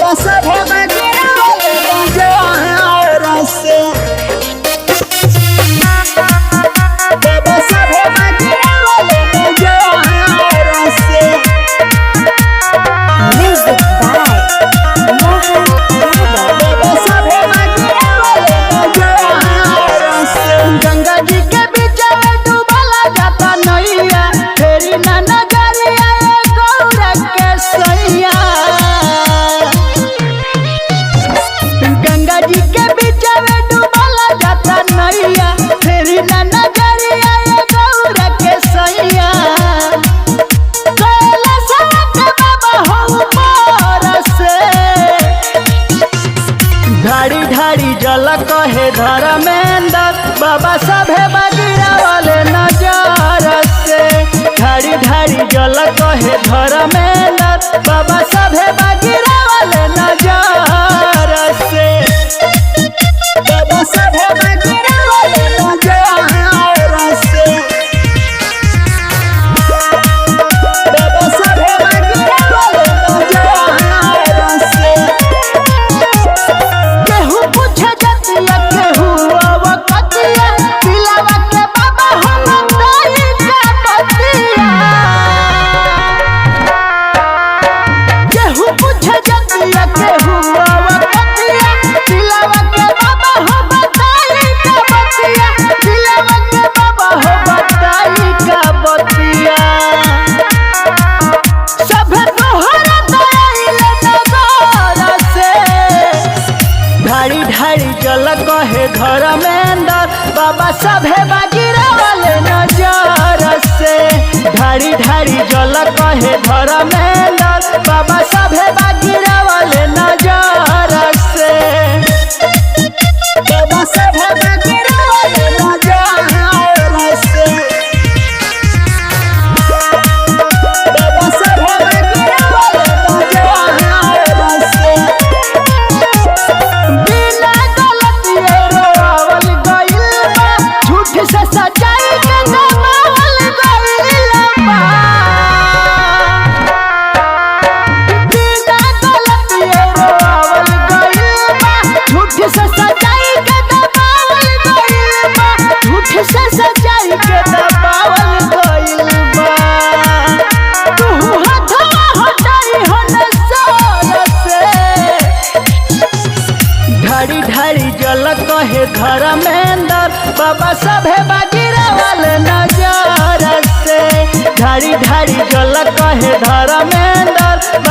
बाबा सभे बगिरावले नजर से बाबा सभे बगिरावले नजर से। Music by Mohan Yadav। बाबा सभे बगिरावले नजर से। गंगा जी के बीच में डूबला जाता नैया, फेरी ना नजरिया ये गौरा के सैया। गंगा जी के बीच में डूबला जाता नैया, फेरी ना नजरिया ये गौरा के सैया। कैलाशवा के बाबा हो ऊपर से, ढाड़ी ढाड़ी जल कहे धर्मेंद्र, बाबा सभे बगिरावले नजर से। ढाड़ी ढाड़ी जल कहे धर्मेंद्र, बाबा सभे बगिरावले नजर से। बाबा सभे बगिरावले नजर से। बाबा सभे बगिरावले नजर से। केहू पूछे जतिया केहू अवकतिया, दिलवा के बाबा हम दाई का बतिया। केहू पूछे जतिया केहू अवकतिया, दिलवा के बाबा हम दाई का बतिया। दिलवा के बाबा हम दाई का बतिया। सभे तोहरा दयाले नजर से, ढाड़ी ढाड़ी जल कहे धर्मेंद्र, बाबा सभे बगिरावले नजर से। ढाड़ी ढाड़ी जल कहे धर्मेंद्र, बाबा सभे बगिरावले नजर से। बाबा सभे बगिरावले नजर से। बाबा सभे बगिरावले नजर से। बिना गलतिए रोवल गइल बा, झूठ से सच्चाई के दबावल गइल बा। बिना गलतिए रोवल गइल बा, झूठ से सच्चाई के दबावल गइल बा। झूठ से सच्चाई के दबावल गइल बा। तू हथवा हटाई हो नजर से, ढाड़ी ढाड़ी जल कहे धर्मेंद्र, बाबा सभे बगिरावले नजर से। ढाड़ी ढाड़ी जल कहे धर्मेंद्र,